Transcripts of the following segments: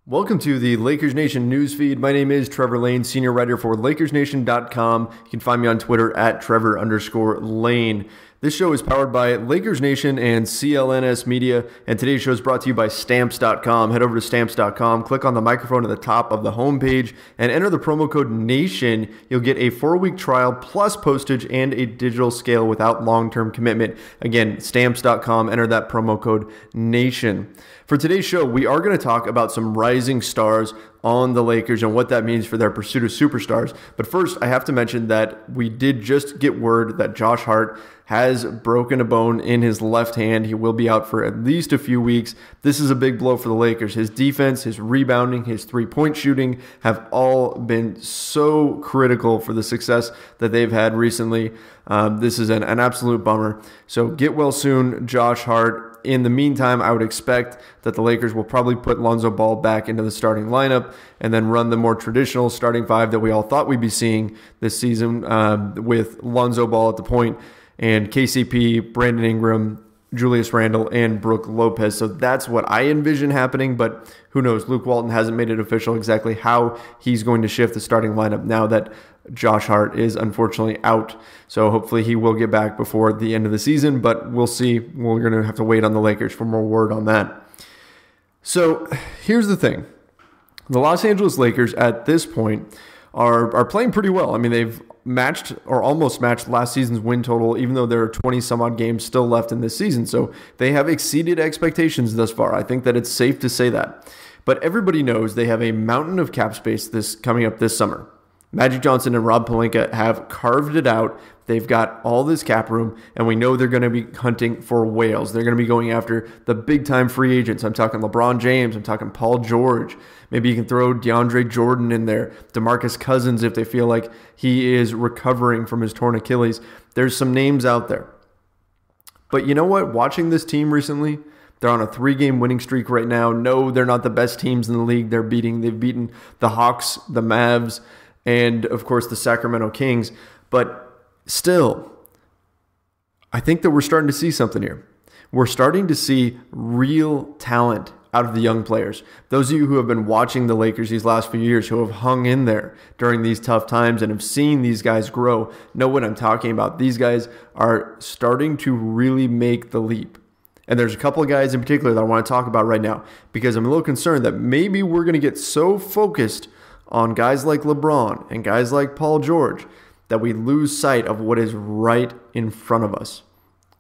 Welcome to the Lakers Nation newsfeed. My name is Trevor Lane, senior writer for LakersNation.com. You can find me on Twitter at Trevor_Lane. This show is powered by Lakers Nation and CLNS Media, and today's show is brought to you by Stamps.com. Head over to Stamps.com, click on the microphone at the top of the homepage, and enter the promo code NATION. You'll get a 4-week trial plus postage and a digital scale without long-term commitment. Again, Stamps.com, enter that promo code NATION. For today's show, we are going to talk about some rising stars on the Lakers and what that means for their pursuit of superstars. But first, I have to mention that we did just get word that Josh Hart has broken a bone in his left hand. He will be out for at least a few weeks. This is a big blow for the Lakers. His defense, his rebounding, his three-point shooting have all been so critical for the success that they've had recently. This is an absolute bummer. So get well soon, Josh Hart. In the meantime, I would expect that the Lakers will probably put Lonzo Ball back into the starting lineup and then run the more traditional starting five that we all thought we'd be seeing this season with Lonzo Ball at the point and KCP, Brandon Ingram, Julius Randle, and Brook Lopez. So that's what I envision happening, but who knows? Luke Walton hasn't made it official exactly how he's going to shift the starting lineup now that Josh Hart is unfortunately out. So hopefully he will get back before the end of the season, but we'll see. We're going to have to wait on the Lakers for more word on that. So here's the thing. The Los Angeles Lakers at this point are playing pretty well. I mean, they've matched or almost matched last season's win total, even though there are 20 some odd games still left in this season. So they have exceeded expectations thus far. I think that it's safe to say that. But everybody knows they have a mountain of cap space coming up this summer. Magic Johnson and Rob Pelinka have carved it out. They've got all this cap room, and we know they're going to be hunting for whales. They're going to be going after the big-time free agents. I'm talking LeBron James. I'm talking Paul George. Maybe you can throw DeAndre Jordan in there, DeMarcus Cousins if they feel like he is recovering from his torn Achilles. There's some names out there. But you know what? Watching this team recently, they're on a 3-game winning streak right now. No, they're not the best teams in the league. They've beaten the Hawks, the Mavs, and, of course, the Sacramento Kings. But still, I think that we're starting to see something here. We're starting to see real talent out of the young players. Those of you who have been watching the Lakers these last few years, who have hung in there during these tough times and have seen these guys grow, know what I'm talking about. These guys are starting to really make the leap. And there's a couple of guys in particular that I want to talk about right now because I'm a little concerned that maybe we're going to get so focused on guys like LeBron and guys like Paul George that we lose sight of what is right in front of us.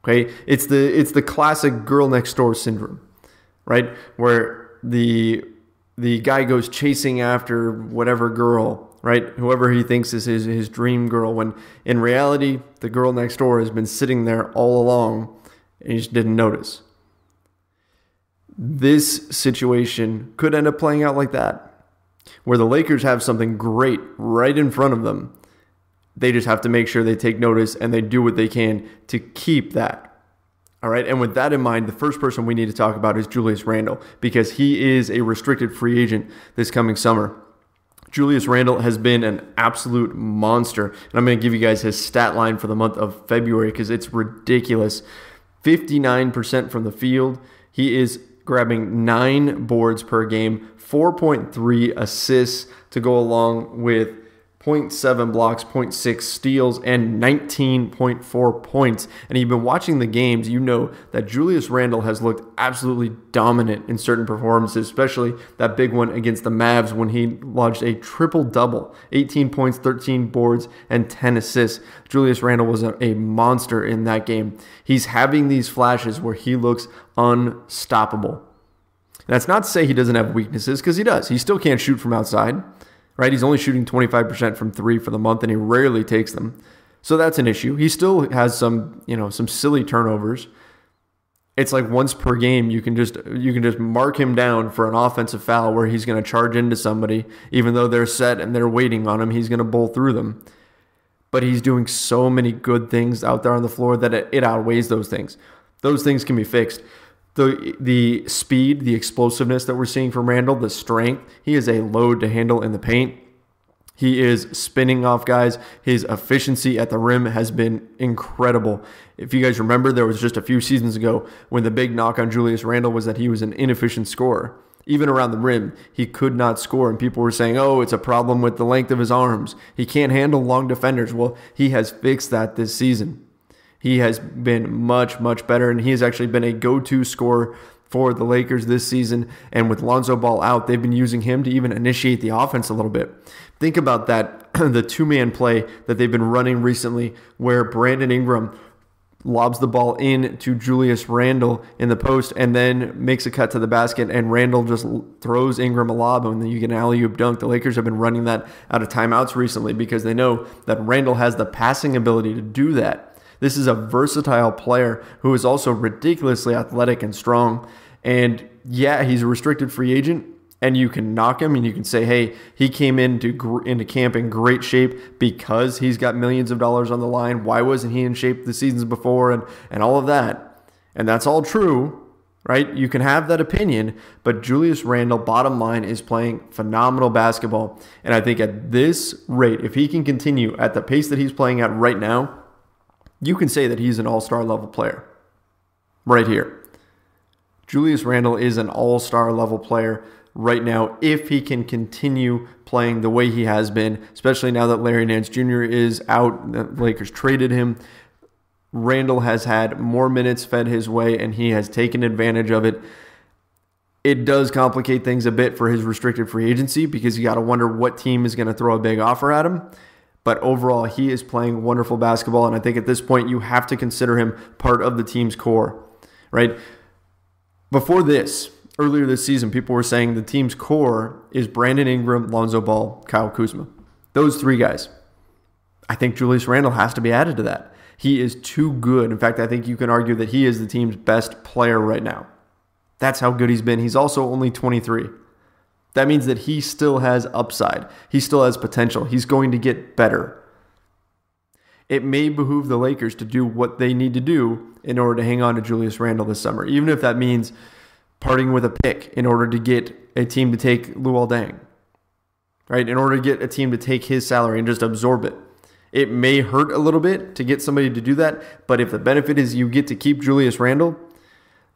Okay? It's the classic girl next door syndrome, right? Where the guy goes chasing after whatever girl, right? Whoever he thinks is his dream girl, when in reality, the girl next door has been sitting there all along and he just didn't notice. This situation could end up playing out like that, where the Lakers have something great right in front of them. They just have to make sure they take notice and they do what they can to keep that. All right, and with that in mind, the first person we need to talk about is Julius Randle because he is a restricted free agent this coming summer. Julius Randle has been an absolute monster, and I'm going to give you guys his stat line for the month of February because it's ridiculous. 59% from the field. He is grabbing 9 boards per game, 4.3 assists to go along with 0.7 blocks, 0.6 steals, and 19.4 points. And you've been watching the games, you know that Julius Randle has looked absolutely dominant in certain performances, especially that big one against the Mavs when he lodged a triple-double, 18 points, 13 boards, and 10 assists. Julius Randle was a monster in that game. He's having these flashes where he looks unstoppable. And that's not to say he doesn't have weaknesses, because he does. He still can't shoot from outside. Right, he's only shooting 25% from 3 for the month, and he rarely takes them. So that's an issue. He still has some silly turnovers. It's like once per game you can just mark him down for an offensive foul where he's going to charge into somebody, even though they're set and they're waiting on him. He's going to bowl through them. But he's doing so many good things out there on the floor that it outweighs those things. Those things can be fixed. The speed, the explosiveness that we're seeing from Randle, the strength, he is a load to handle in the paint. He is spinning off guys. His efficiency at the rim has been incredible. If you guys remember, there was just a few seasons ago when the big knock on Julius Randle was that he was an inefficient scorer. Even around the rim, he could not score. And people were saying, oh, it's a problem with the length of his arms. He can't handle long defenders. Well, he has fixed that this season. He has been much, much better, and he has actually been a go-to scorer for the Lakers this season. And with Lonzo Ball out, they've been using him to even initiate the offense a little bit. Think about that, the two-man play that they've been running recently where Brandon Ingram lobs the ball in to Julius Randle in the post and then makes a cut to the basket, and Randle just throws Ingram a lob and then you get an alley-oop dunk. The Lakers have been running that out of timeouts recently because they know that Randle has the passing ability to do that. This is a versatile player who is also ridiculously athletic and strong. And yeah, he's a restricted free agent, and you can knock him and you can say, hey, he came into camp in great shape because he's got millions of dollars on the line. Why wasn't he in shape the seasons before and all of that? And that's all true, right? You can have that opinion, but Julius Randle, bottom line, is playing phenomenal basketball. And I think at this rate, if he can continue at the pace that he's playing at right now, you can say that he's an all-star level player right here. Julius Randle is an all-star level player right now if he can continue playing the way he has been, especially now that Larry Nance Jr. is out. The Lakers traded him. Randle has had more minutes fed his way, and he has taken advantage of it. It does complicate things a bit for his restricted free agency because you got to wonder what team is going to throw a big offer at him. But overall, he is playing wonderful basketball, and I think at this point you have to consider him part of the team's core, right? Before this, earlier this season, people were saying the team's core is Brandon Ingram, Lonzo Ball, Kyle Kuzma. Those three guys. I think Julius Randle has to be added to that. He is too good. In fact, I think you can argue that he is the team's best player right now. That's how good he's been. He's also only 23. That means that he still has upside. He still has potential. He's going to get better. It may behoove the Lakers to do what they need to do in order to hang on to Julius Randle this summer, even if that means parting with a pick in order to get a team to take Luol Deng, right? In order to get a team to take his salary and just absorb it. It may hurt a little bit to get somebody to do that, but if the benefit is you get to keep Julius Randle,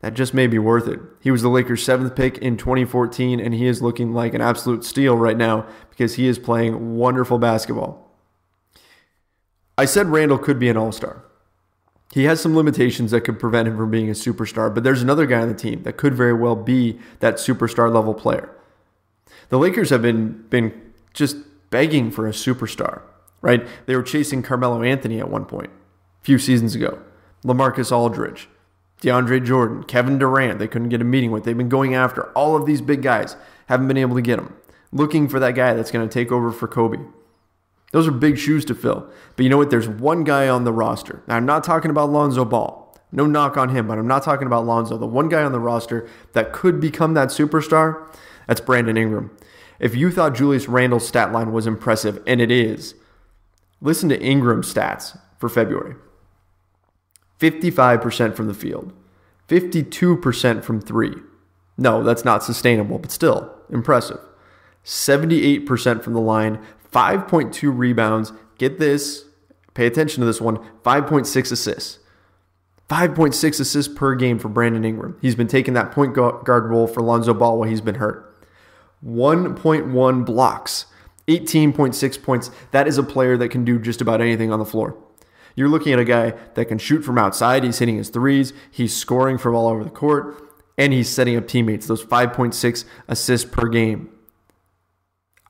that just may be worth it. He was the Lakers' 7th pick in 2014, and he is looking like an absolute steal right now because he is playing wonderful basketball. I said Randle could be an all-star. He has some limitations that could prevent him from being a superstar, but there's another guy on the team that could very well be that superstar level player. The Lakers have been just begging for a superstar, right? They were chasing Carmelo Anthony at one point, a few seasons ago. LaMarcus Aldridge, DeAndre Jordan, Kevin Durant, they couldn't get a meeting with. They've been going after all of these big guys, haven't been able to get them. Looking for that guy that's going to take over for Kobe. Those are big shoes to fill. But you know what? There's one guy on the roster. Now, I'm not talking about Lonzo Ball. No knock on him, but I'm not talking about Lonzo. The one guy on the roster that could become that superstar, that's Brandon Ingram. If you thought Julius Randle's stat line was impressive, and it is, listen to Ingram's stats for February. 55% from the field. 52% from three. No, that's not sustainable, but still impressive. 78% from the line. 5.2 rebounds. Get this. Pay attention to this one. 5.6 assists. 5.6 assists per game for Brandon Ingram. He's been taking that point guard role for Lonzo Ball while he's been hurt. 1.1 blocks. 18.6 points. That is a player that can do just about anything on the floor. You're looking at a guy that can shoot from outside. He's hitting his threes. He's scoring from all over the court. And he's setting up teammates. Those 5.6 assists per game.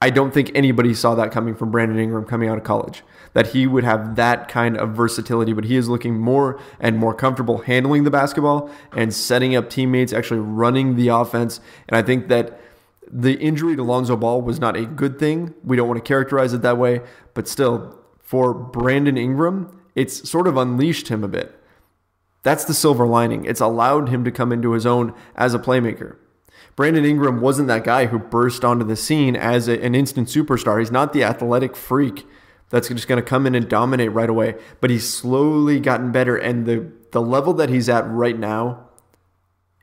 I don't think anybody saw that coming from Brandon Ingram coming out of college, that he would have that kind of versatility, but he is looking more and more comfortable handling the basketball and setting up teammates, actually running the offense. And I think that the injury to Lonzo Ball was not a good thing. We don't want to characterize it that way, but still, for Brandon Ingram, it's sort of unleashed him a bit. That's the silver lining. It's allowed him to come into his own as a playmaker. Brandon Ingram wasn't that guy who burst onto the scene as an instant superstar. He's not the athletic freak that's just going to come in and dominate right away. But he's slowly gotten better. And the level that he's at right now,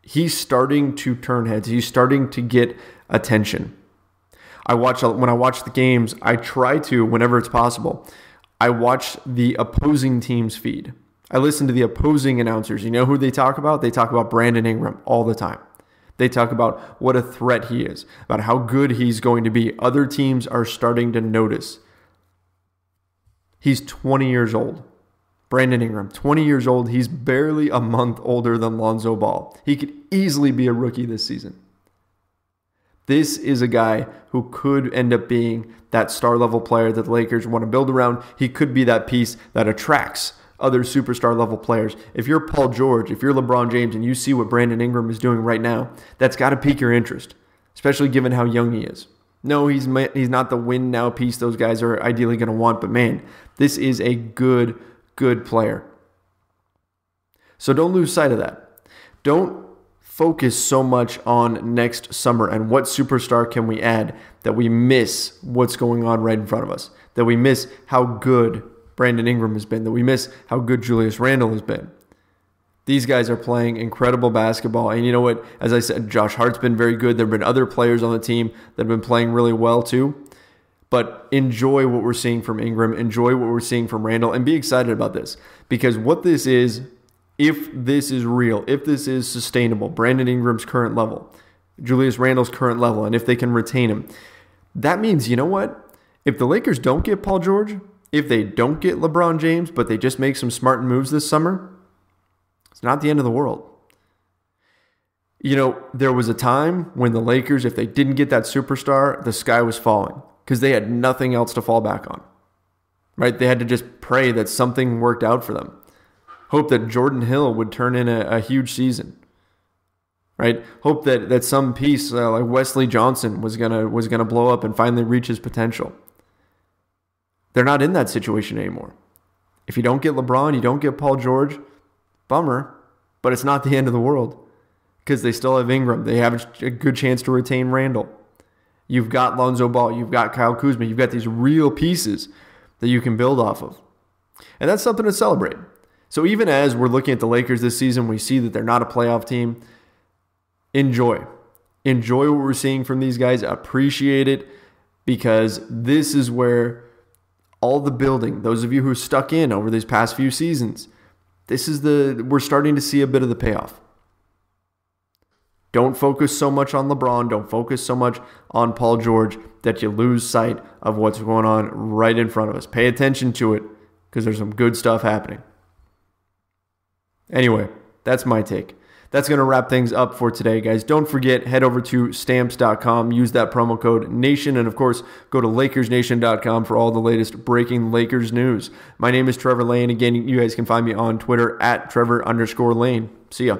he's starting to turn heads. He's starting to get attention. When I watch the games, I try to, whenever it's possible, I watch the opposing team's feed. I listen to the opposing announcers. You know who they talk about? They talk about Brandon Ingram all the time. They talk about what a threat he is, about how good he's going to be. Other teams are starting to notice. He's 20 years old. Brandon Ingram, 20 years old. He's barely a month older than Lonzo Ball. He could easily be a rookie this season. This is a guy who could end up being that star-level player that the Lakers want to build around. He could be that piece that attracts other superstar-level players. If you're Paul George, if you're LeBron James, and you see what Brandon Ingram is doing right now, that's got to pique your interest, especially given how young he is. No, he's not the win-now piece those guys are ideally going to want, but man, this is a good player. So don't lose sight of that. Don't focus so much on next summer and what superstar can we add that we miss what's going on right in front of us, that we miss how good Brandon Ingram has been, that we miss how good Julius Randle has been. These guys are playing incredible basketball. And you know what? As I said, Josh Hart's been very good. There have been other players on the team that have been playing really well too. But enjoy what we're seeing from Ingram. Enjoy what we're seeing from Randle. And be excited about this. Because what this is, if this is real, if this is sustainable, Brandon Ingram's current level, Julius Randle's current level, and if they can retain him, that means, you know what? If the Lakers don't get Paul George, if they don't get LeBron James, but they just make some smart moves this summer, it's not the end of the world. You know, there was a time when the Lakers, if they didn't get that superstar, the sky was falling because they had nothing else to fall back on, right? They had to just pray that something worked out for them. Hope that Jordan Hill would turn in a huge season, right? Hope that some piece like Wesley Johnson was gonna blow up and finally reach his potential. They're not in that situation anymore. If you don't get LeBron, you don't get Paul George, bummer, but it's not the end of the world because they still have Ingram. They have a good chance to retain Randle. You've got Lonzo Ball. You've got Kyle Kuzma. You've got these real pieces that you can build off of. And that's something to celebrate. So even as we're looking at the Lakers this season, we see that they're not a playoff team. Enjoy. Enjoy what we're seeing from these guys. Appreciate it because this is where all the building, those of you who are stuck in over these past few seasons, we're starting to see a bit of the payoff. Don't focus so much on LeBron. Don't focus so much on Paul George that you lose sight of what's going on right in front of us. Pay attention to it because there's some good stuff happening. Anyway, that's my take. That's going to wrap things up for today, guys. Don't forget, head over to stamps.com, use that promo code NATION, and of course, go to LakersNation.com for all the latest breaking Lakers news. My name is Trevor Lane. Again, you guys can find me on Twitter at Trevor_Lane. See ya.